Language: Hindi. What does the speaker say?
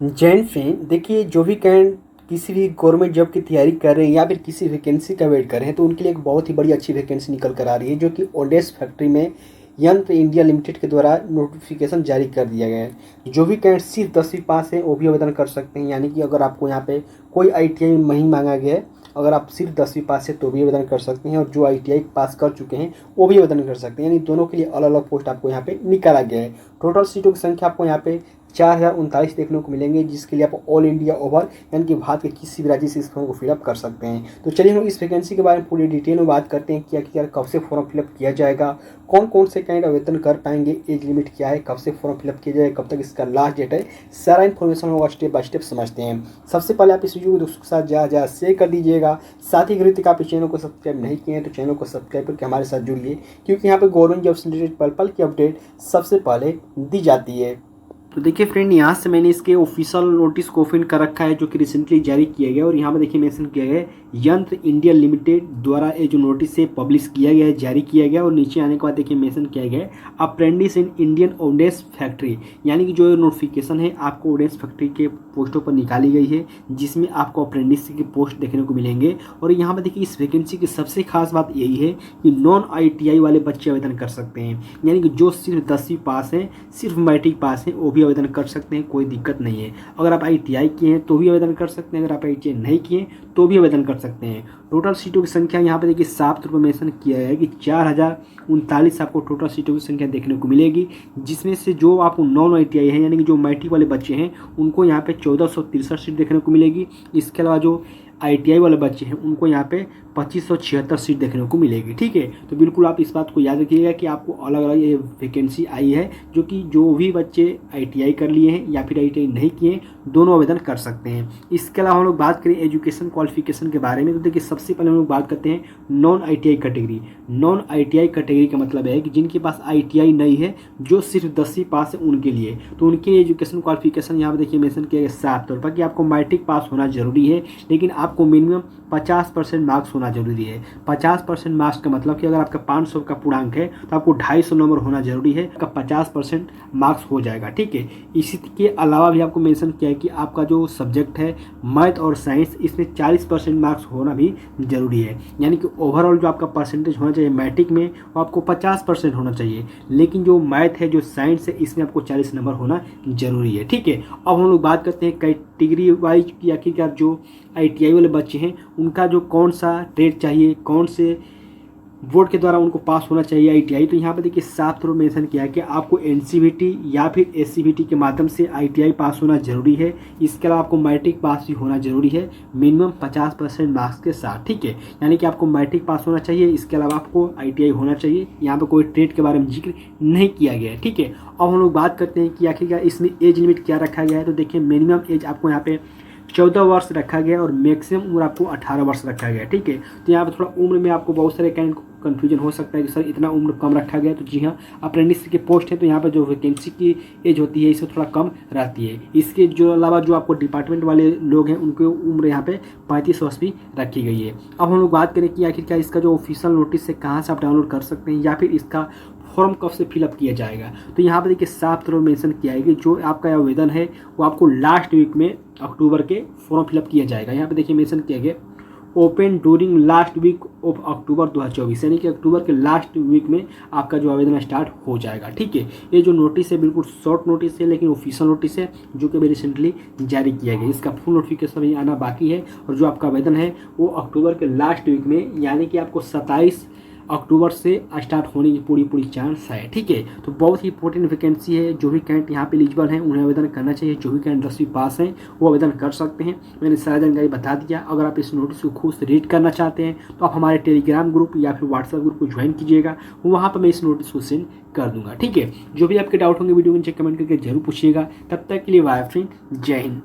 जैन फ्रेंड देखिए, जो भी कैंड किसी भी गवर्नमेंट जॉब की तैयारी कर रहे हैं या फिर किसी वैकेंसी का वेट कर रहे हैं, तो उनके लिए एक बहुत ही बड़ी अच्छी वैकेंसी निकल कर आ रही है, जो कि ओडेस्क फैक्ट्री में यंत्र इंडिया लिमिटेड के द्वारा नोटिफिकेशन जारी कर दिया गया है। जो भी कैंड सिर्फ 10वीं पास है वो भी आवेदन कर सकते हैं। यानी कि अगर आपको यहाँ पे कोई ITI नहीं मांगा गया है, अगर आप सिर्फ 10वीं पास है तो भी आवेदन कर सकते हैं, और जो ITI पास कर चुके हैं वो भी आवेदन कर सकते हैं। यानी दोनों के लिए अलग अलग पोस्ट आपको यहाँ पे निकाला गया है। टोटल सीटों की संख्या आपको यहाँ पे 4039 देखने को मिलेंगे, जिसके लिए आप ऑल इंडिया ओवर यानी कि भारत के किसी भी राज्य से इस फॉर्म को फिलअप कर सकते हैं। तो चलिए हम इस वैकेंसी के बारे में पूरी डिटेल में बात करते हैं। क्या कब से फॉर्म फिलअप किया जाएगा, कौन कौन से कैंडिडेट आवेदन कर पाएंगे, एज लिमिट क्या है, कब से फॉर्म फिलअप किया जाएगा, कब तक इसका लास्ट डेट है, सारा इन्फॉर्मेशन होगा स्टेप बाय स्टेप समझते हैं। सबसे पहले आप इस वीडियो को दोस्तों के साथ ज़्यादा शेयर कर दीजिएगा। साथ ही अगर तक आप इस चैनल को सब्सक्राइब नहीं किए हैं तो चैनल को सब्सक्राइब करके हमारे साथ जुड़िए, क्योंकि यहाँ पे गवर्नमेंट जॉब से रिलेटेड पल पल की अपडेट सबसे पहले दी जाती है। तो देखिए फ्रेंड, यहाँ से मैंने इसके ऑफिशियल नोटिस को ओपन कर रखा है, जो कि रिसेंटली जारी किया गया, और यहाँ पर देखिए मेंशन किया गया है यंत्र इंडिया लिमिटेड द्वारा ये जो नोटिस है पब्लिश किया गया है, जारी किया गया। और नीचे आने के बाद देखिए मेंशन किया गया है अप्रेंटिस इन इंडियन ओडेस्क फैक्ट्री, यानी कि जो नोटिफिकेशन है आपको ओडेस्क फैक्ट्री के पोस्टों पर निकाली गई है, जिसमें आपको अप्रेंटिस के पोस्ट देखने को मिलेंगे। और यहाँ पर देखिए इस वैकेंसी की सबसे खास बात यही है कि नॉन ITI वाले बच्चे आवेदन कर सकते हैं। यानी कि जो सिर्फ 10वीं पास हैं, सिर्फ मैट्रिक पास हैं, वो भी आवेदन कर सकते हैं, कोई दिक्कत नहीं है। अगर आप ITI किए हैं तो भी आवेदन कर सकते हैं, अगर आप ITI नहीं किए तो भी आवेदन कर सकते हैं। टोटल सीटों की संख्या यहाँ पे देखिए साफ तौर पर मेंशन किया है कि 4039 आपको टोटल सीटों की संख्या देखने को मिलेगी, जिसमें से जो आपको नॉन ITI है यानी कि जो मैट्रिक वाले बच्चे हैं उनको यहाँ पे 1463 सीट देखने को मिलेगी। इसके अलावा जो ITI वाले बच्चे हैं उनको यहाँ पे 2576 सीट देखने को मिलेगी। ठीक है, तो बिल्कुल आप इस बात को याद रखिएगा कि आपको अलग अलग ये वैकेंसी आई है, जो कि जो भी बच्चे ITI कर लिए हैं या फिर ITI नहीं किए दोनों आवेदन कर सकते हैं। इसके अलावा हम लोग बात करें एजुकेशन क्वालिफिकेशन के बारे में, तो देखिए सबसे पहले हम लोग बात करते हैं non ITI category. Non ITI category का मतलब है कि जिनके पास ITI नहीं है, जो सिर्फ 10वीं पास है उनके लिए, तो उनके लिए एजुकेशन क्वालिफिकेशन यहाँ पर देखिए मेंशन किया गया साफ तौर पर कि आपको मैट्रिक पास होना जरूरी है, लेकिन आपको मिनिमम 50% मार्क्स होना जरूरी है। 50% मार्क्स का मतलब कि अगर आपका 500 का पूर्णांक है तो आपको 250 नंबर होना जरूरी है, आपका 50% मार्क्स हो जाएगा। ठीक है, इसी के अलावा भी आपको मेंशन किया है कि आपका जो सब्जेक्ट है मैथ और साइंस, इसमें 40% मार्क्स होना भी जरूरी है। यानी कि ओवरऑल जो आपका परसेंटेज होना चाहिए मैट्रिक में वो आपको 50% होना चाहिए, लेकिन जो मैथ है, जो साइंस है, इसमें आपको 40 नंबर होना जरूरी है। ठीक है, अब हम लोग बात करते हैं कैटेगरी वाइज की। आखिरकार जो ITI वाले बच्चे हैं उनका जो कौन सा ट्रेड चाहिए, कौन से बोर्ड के द्वारा उनको पास होना चाहिए ITI, तो यहाँ पर देखिए साफ तौर पर मेंशन किया है कि आपको NCVT या फिर SCVT के माध्यम से ITI पास होना जरूरी है। इसके अलावा आपको मैट्रिक पास भी होना जरूरी है, मिनिमम 50% मार्क्स के साथ। ठीक है, यानी कि आपको मैट्रिक पास होना चाहिए, इसके अलावा आपको ITI होना चाहिए। यहाँ पर कोई ट्रेड के बारे में जिक्र नहीं किया गया है। ठीक है, अब हम लोग बात करते हैं कि आखिरकार इसमें एज लिमिट क्या रखा गया है। तो देखिए मिनिमम एज आपको यहाँ पे 14 वर्ष रखा गया और मैक्सिमम उम्र आपको 18 वर्ष रखा गया। ठीक है, तो यहाँ पर थोड़ा उम्र में आपको बहुत सारे कैंडिडेट को कन्फ्यूजन हो सकता है कि सर इतना उम्र कम रखा गया। तो जी हाँ, अप्रेंटिस के पोस्ट है तो यहाँ पर जो वैकेंसी की एज होती है इसमें थोड़ा कम रहती है। इसके जो अलावा जो आपको डिपार्टमेंट वाले लोग हैं उनकी उम्र यहाँ पे 35 वर्ष भी रखी गई है। अब हम लोग बात करें कि आखिरकार इसका जो ऑफिशियल नोटिस है कहाँ से आप डाउनलोड कर सकते हैं या फिर इसका फॉर्म कब से फिलअप किया जाएगा। तो यहाँ पर देखिए साफ तौर पर मेंशन किया है कि जो आपका आवेदन है वो आपको लास्ट वीक में अक्टूबर के फॉर्म फिलअप किया जाएगा। यहाँ पे देखिए मेंशन किया गया open during last week of October 2024, यानी कि अक्टूबर के लास्ट वीक में आपका जो आवेदन स्टार्ट हो जाएगा। ठीक है, ये जो नोटिस है बिल्कुल शॉर्ट नोटिस है, लेकिन ऑफिशियल नोटिस है जो कि अभी रिसेंटली जारी किया गया। इसका फुल नोटिफिकेशन भी आना बाकी है, और जो आपका आवेदन है वो अक्टूबर के लास्ट वीक में, यानी कि आपको 27 अक्टूबर से स्टार्ट होने की पूरी चांस है। ठीक है, तो बहुत ही इंपॉर्टेंट वैकेंसी है। जो भी कैंडिडेट यहाँ पे एलिजिबल हैं उन्हें आवेदन करना चाहिए। जो भी कैंडिडेट 10वीं पास हैं वो आवेदन कर सकते हैं। मैंने सारा जानकारी बता दिया। अगर आप इस नोटिस को खुद से रीड करना चाहते हैं तो आप हमारे टेलीग्राम ग्रुप या फिर व्हाट्सएप ग्रुप को ज्वाइन कीजिएगा, वहाँ पर मैं इस नोटिस को सेंड कर दूंगा। ठीक है, जो भी आपके डाउट होंगे वीडियो को नीचे कमेंट करके जरूर पूछिएगा। तब तक के लिए बाय फ्रेंड, जय हिंद।